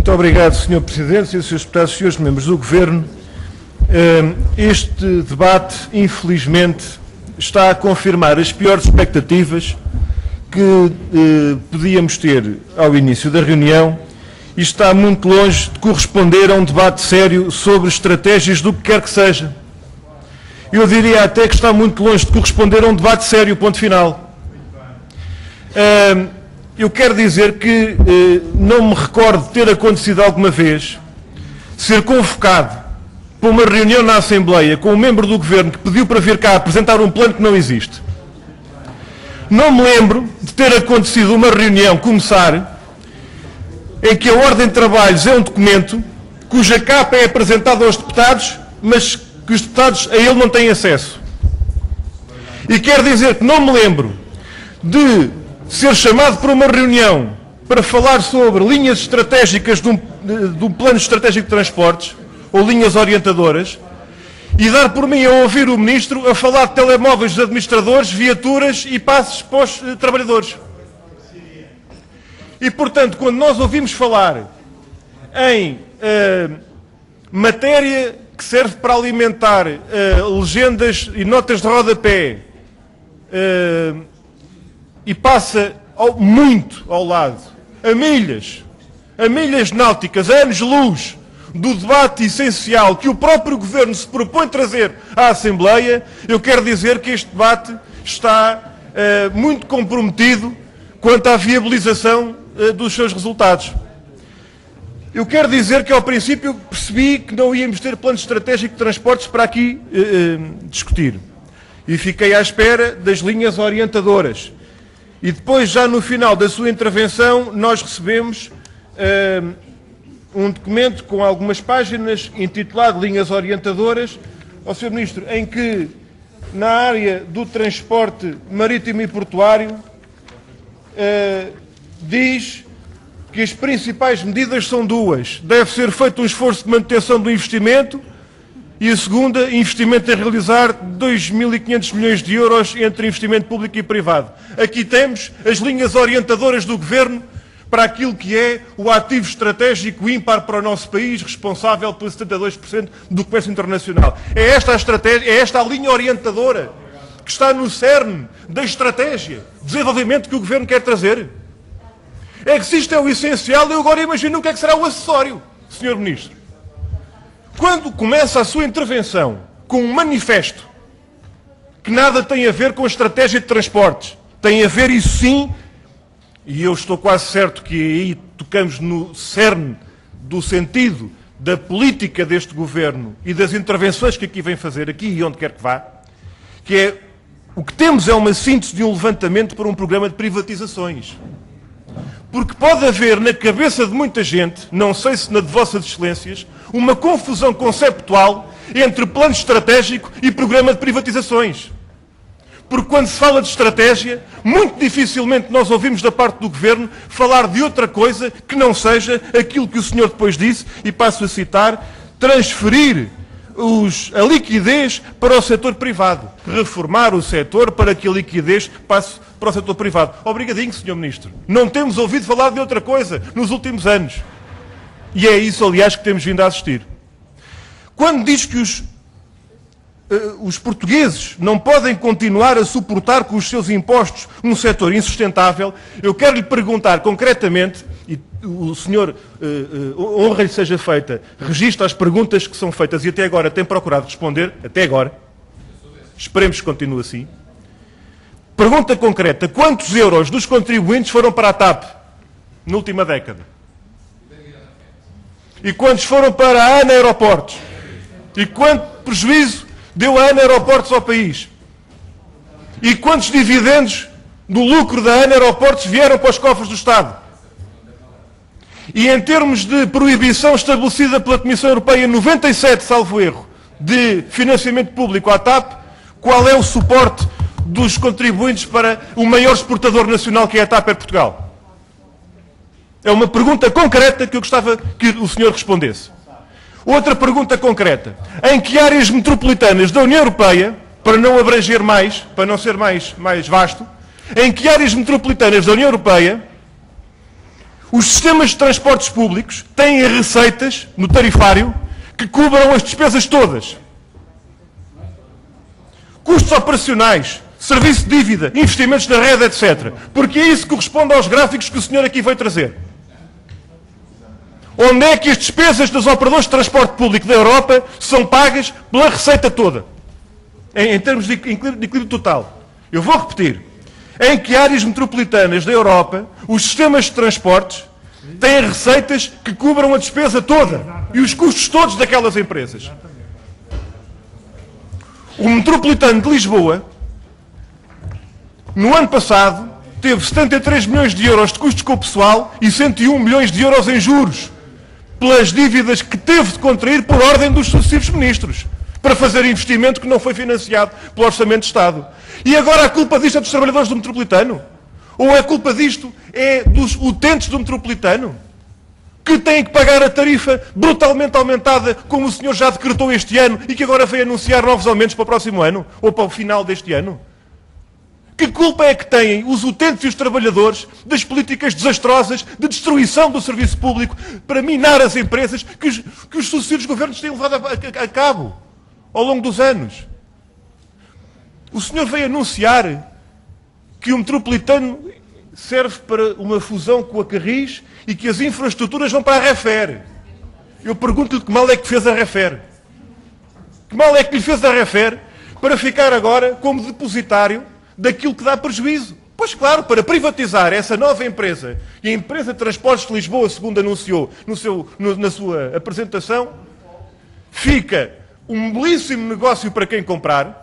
Muito obrigado, Sr. Presidente, Srs. Deputados e Srs. Membros do Governo. Este debate, infelizmente, está a confirmar as piores expectativas que podíamos ter ao início da reunião e está muito longe de corresponder a um debate sério sobre estratégias do que quer que seja. Eu diria até que está muito longe de corresponder a um debate sério, ponto final. Eu quero dizer que não me recordo de ter acontecido alguma vez ser convocado para uma reunião na Assembleia com um membro do Governo que pediu para vir cá apresentar um plano que não existe. Não me lembro de ter acontecido uma reunião começar em que a ordem de trabalhos é um documento cuja capa é apresentada aos deputados, mas que os deputados a ele não têm acesso. E quero dizer que não me lembro de ser chamado para uma reunião para falar sobre linhas estratégicas de um plano estratégico de transportes, ou linhas orientadoras, e dar por mim a ouvir o Ministro a falar de telemóveis dos administradores, viaturas e passes para os trabalhadores. E, portanto, quando nós ouvimos falar em matéria que serve para alimentar legendas e notas de rodapé e passa muito ao lado, a milhas náuticas, a anos-luz do debate essencial que o próprio Governo se propõe trazer à Assembleia, eu quero dizer que este debate está muito comprometido quanto à viabilização dos seus resultados. Eu quero dizer que ao princípio percebi que não íamos ter plano estratégico de transportes para aqui discutir. E fiquei à espera das linhas orientadoras. E depois, já no final da sua intervenção, nós recebemos um documento com algumas páginas intitulado Linhas Orientadoras, ao Sr. Ministro, em que na área do transporte marítimo e portuário diz que as principais medidas são duas. Deve ser feito um esforço de manutenção do investimento e a segunda, investimento a realizar 2.500 milhões de euros entre investimento público e privado. Aqui temos as linhas orientadoras do Governo para aquilo que é o ativo estratégico ímpar para o nosso país, responsável por 72% do comércio internacional. É esta a estratégia, é esta a linha orientadora que está no cerne da estratégia de desenvolvimento que o Governo quer trazer. É que se isto é o essencial, eu agora imagino o que é que será o acessório, Sr. Ministro. Quando começa a sua intervenção com um manifesto que nada tem a ver com a estratégia de transportes, tem a ver, isso sim, e eu estou quase certo que aí tocamos no cerne do sentido da política deste Governo e das intervenções que aqui vem fazer, aqui e onde quer que vá, que é, o que temos é uma síntese de um levantamento para um programa de privatizações. Porque pode haver na cabeça de muita gente, não sei se na de Vossas Excelências, uma confusão conceptual entre plano estratégico e programa de privatizações. Porque quando se fala de estratégia, muito dificilmente nós ouvimos da parte do Governo falar de outra coisa que não seja aquilo que o senhor depois disse, e passo a citar, transferir a liquidez para o setor privado. Reformar o setor para que a liquidez passe para o setor privado. Obrigadinho, Sr. Ministro. Não temos ouvido falar de outra coisa nos últimos anos. E é isso, aliás, que temos vindo a assistir. Quando diz que os portugueses não podem continuar a suportar com os seus impostos um setor insustentável, eu quero lhe perguntar concretamente, e o senhor, honra lhe seja feita, registra as perguntas que são feitas e até agora tem procurado responder, até agora, esperemos que continue assim. Pergunta concreta, quantos euros dos contribuintes foram para a TAP na última década? E quantos foram para a ANA Aeroportos? E quanto prejuízo deu a ANA Aeroportos ao país? E quantos dividendos do lucro da ANA Aeroportos vieram para os cofres do Estado? E em termos de proibição estabelecida pela Comissão Europeia 97, salvo erro, de financiamento público à TAP, qual é o suporte dos contribuintes para o maior exportador nacional que é a TAP Air Portugal? É uma pergunta concreta que eu gostava que o senhor respondesse. Outra pergunta concreta. Em que áreas metropolitanas da União Europeia, para não abranger mais, para não ser mais vasto, em que áreas metropolitanas da União Europeia Os sistemas de transportes públicos têm receitas no tarifário que cubram as despesas todas. Custos operacionais, serviço de dívida, investimentos na rede, etc. Porque é isso que corresponde aos gráficos que o senhor aqui veio trazer. Onde é que as despesas dos operadores de transporte público da Europa são pagas pela receita toda? Em termos de equilíbrio total. Eu vou repetir. Em que áreas metropolitanas da Europa os sistemas de transportes têm receitas que cubram a despesa toda e os custos todos daquelas empresas? O metropolitano de Lisboa, no ano passado, teve 73 milhões de euros de custos com o pessoal e 101 milhões de euros em juros, pelas dívidas que teve de contrair por ordem dos sucessivos ministros, para fazer investimento que não foi financiado pelo Orçamento de Estado. E agora a culpa disto é dos trabalhadores do metropolitano? Ou a culpa disto é dos utentes do metropolitano, que têm que pagar a tarifa brutalmente aumentada, como o senhor já decretou este ano e que agora veio anunciar novos aumentos para o próximo ano, ou para o final deste ano? Que culpa é que têm os utentes e os trabalhadores das políticas desastrosas de destruição do serviço público para minar as empresas que os sucessivos governos têm levado a cabo ao longo dos anos? O senhor veio anunciar que o metropolitano serve para uma fusão com a Carris e que as infraestruturas vão para a Refer. Eu pergunto-lhe que mal é que fez a Refer. Que mal é que lhe fez a Refer para ficar agora como depositário daquilo que dá prejuízo? Pois claro, para privatizar essa nova empresa, e a empresa de transportes de Lisboa, segundo anunciou na sua apresentação, fica um belíssimo negócio para quem comprar,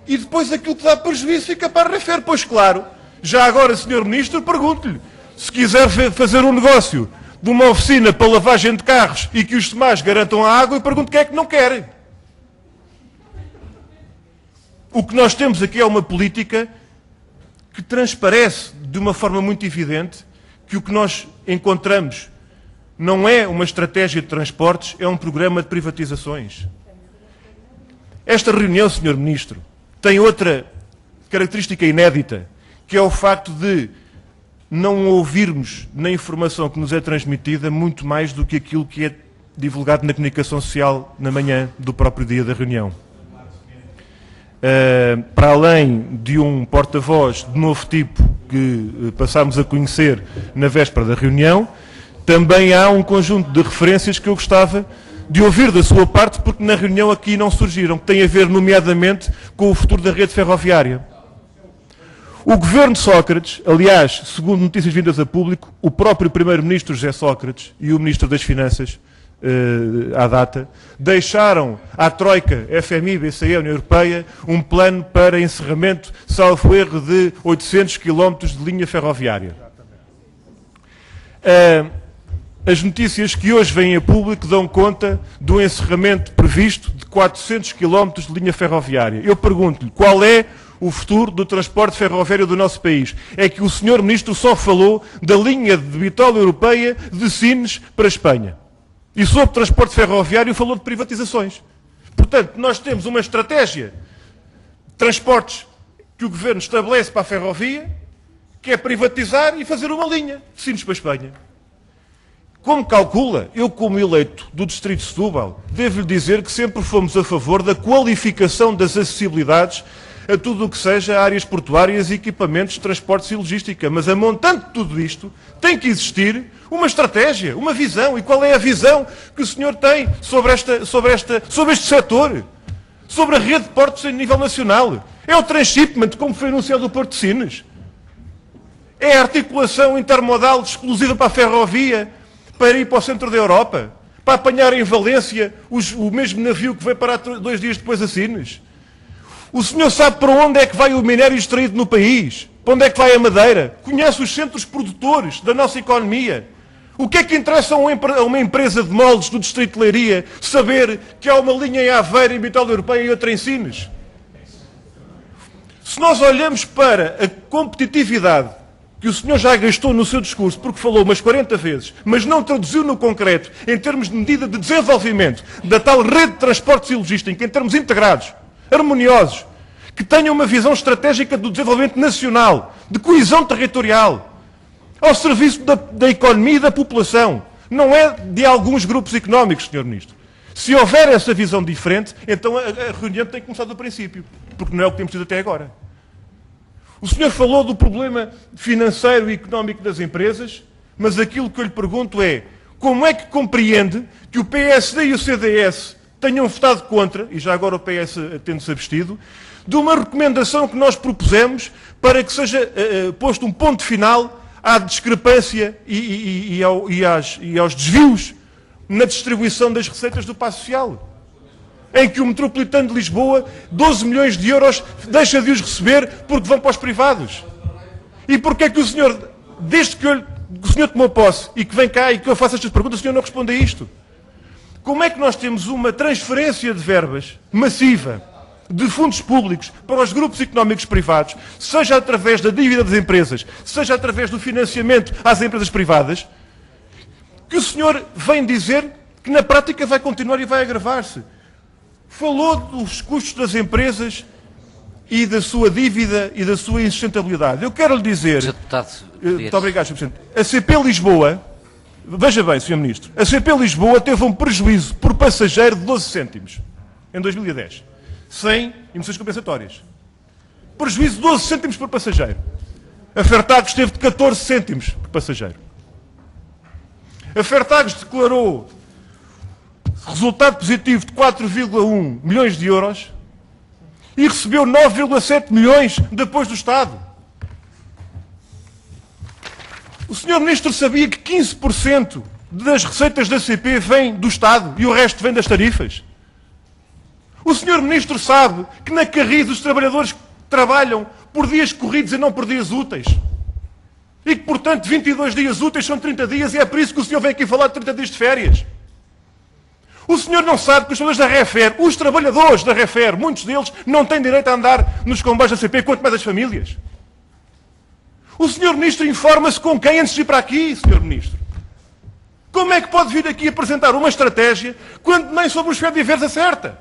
e depois aquilo que dá prejuízo fica para a Refer. Pois claro, já agora, Sr. Ministro, pergunto-lhe, se quiser fazer um negócio de uma oficina para lavagem de carros e que os demais garantam a água, eu pergunto quem é que não quer. O que nós temos aqui é uma política que transparece de uma forma muito evidente que o que nós encontramos não é uma estratégia de transportes, é um programa de privatizações. Esta reunião, Sr. Ministro, tem outra característica inédita, que é o facto de não ouvirmos na informação que nos é transmitida muito mais do que aquilo que é divulgado na comunicação social na manhã do próprio dia da reunião. Para além de um porta-voz de novo tipo que passámos a conhecer na véspera da reunião, também há um conjunto de referências que eu gostava de ouvir da sua parte, porque na reunião aqui não surgiram, que tem a ver nomeadamente com o futuro da rede ferroviária. O governo de Sócrates, aliás, segundo notícias vindas a público, o próprio primeiro-ministro José Sócrates e o ministro das Finanças, à data, deixaram à Troika, FMI, BCE, União Europeia, um plano para encerramento, salvo erro, de 800 km de linha ferroviária. As notícias que hoje vêm a público dão conta do encerramento previsto de 400 km de linha ferroviária. Eu pergunto-lhe, qual é o futuro do transporte ferroviário do nosso país? É que o Sr. Ministro só falou da linha de bitola europeia de Sines para a Espanha. E sobre transporte ferroviário falou de privatizações. Portanto, nós temos uma estratégia de transportes que o Governo estabelece para a ferrovia, que é privatizar e fazer uma linha de Sines para a Espanha. Como calcula, eu como eleito do Distrito de Setúbal, devo-lhe dizer que sempre fomos a favor da qualificação das acessibilidades a tudo o que seja áreas portuárias e equipamentos de transportes e logística. Mas a montante de tudo isto tem que existir uma estratégia, uma visão. E qual é a visão que o senhor tem sobre este setor? Sobre a rede de portos a nível nacional? É o transshipment, como foi anunciado no Porto de Sines? É a articulação intermodal exclusiva para a ferrovia, para ir para o centro da Europa? Para apanhar em Valência o mesmo navio que veio parar 2 dias depois a Sines? O senhor sabe para onde é que vai o minério extraído no país? Para onde é que vai a madeira? Conhece os centros produtores da nossa economia? O que é que interessa a uma empresa de moldes do Distrito de Leiria saber que há uma linha em Aveiro, em bitola europeia e outra em Sines? Se nós olhamos para a competitividade que o senhor já gastou no seu discurso, porque falou umas 40 vezes, mas não traduziu no concreto, em termos de medida de desenvolvimento da tal rede de transportes e logística, em termos integrados, harmoniosos, que tenham uma visão estratégica do desenvolvimento nacional, de coesão territorial. ao serviço da economia e da população. Não é de alguns grupos económicos, Sr. Ministro. Se houver essa visão diferente, então a reunião tem que começar do princípio, porque não é o que temos tido até agora. O senhor falou do problema financeiro e económico das empresas, mas aquilo que eu lhe pergunto é, como é que compreende que o PSD e o CDS tenham votado contra, e já agora o PS tendo-se abstido, de uma recomendação que nós propusemos para que seja posto um ponto final à discrepância e aos desvios na distribuição das receitas do Passo Social, em que o metropolitano de Lisboa, 12 milhões de euros, deixa de os receber porque vão para os privados. E porquê é que o senhor, desde que o senhor tomou posse e que vem cá e que eu faço estas perguntas, o senhor não responde a isto? Como é que nós temos uma transferência de verbas massiva de fundos públicos para os grupos económicos privados, seja através da dívida das empresas, seja através do financiamento às empresas privadas, que o senhor vem dizer que na prática vai continuar e vai agravar-se? Falou dos custos das empresas e da sua dívida e da sua insustentabilidade. Eu quero lhe dizer... Muito obrigado, Sr. Presidente. A CP Lisboa, veja bem, Sr. Ministro, a CP Lisboa teve um prejuízo por passageiro de 12 cêntimos em 2010, sem emissões compensatórias. Prejuízo de 12 cêntimos por passageiro. A Fertagos teve de 14 cêntimos por passageiro. A Fertagos declarou resultado positivo de 4,1 milhões de euros e recebeu 9,7 milhões de apoio do Estado. O Sr. Ministro sabia que 15% das receitas da CP vem do Estado e o resto vem das tarifas? O Sr. Ministro sabe que na Carris os trabalhadores trabalham por dias corridos e não por dias úteis? E que, portanto, 22 dias úteis são 30 dias e é por isso que o senhor vem aqui falar de 30 dias de férias? O senhor não sabe que os trabalhadores da Refer, os trabalhadores da Refer, muitos deles, não têm direito a andar nos comboios da CP, quanto mais as famílias? O senhor Ministro informa-se com quem antes de ir para aqui, senhor Ministro? Como é que pode vir aqui apresentar uma estratégia quando nem sobre os fediveres acerta?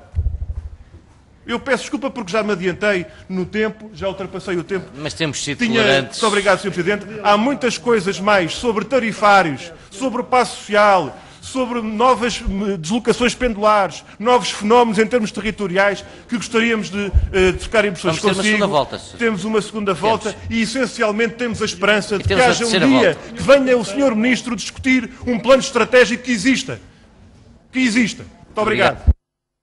Eu peço desculpa porque já me adiantei no tempo, já ultrapassei o tempo. Mas temos sido tolerantes. Muito obrigado, Sr. Presidente. Há muitas coisas mais sobre tarifários, sobre o passo social, sobre novas deslocações pendulares, novos fenómenos em termos territoriais que gostaríamos de trocar impressões consigo. Temos uma segunda volta. Temos uma segunda volta e, essencialmente, temos a esperança de que haja um dia que venha o Sr. Ministro discutir um plano estratégico que exista. Que exista. Muito obrigado.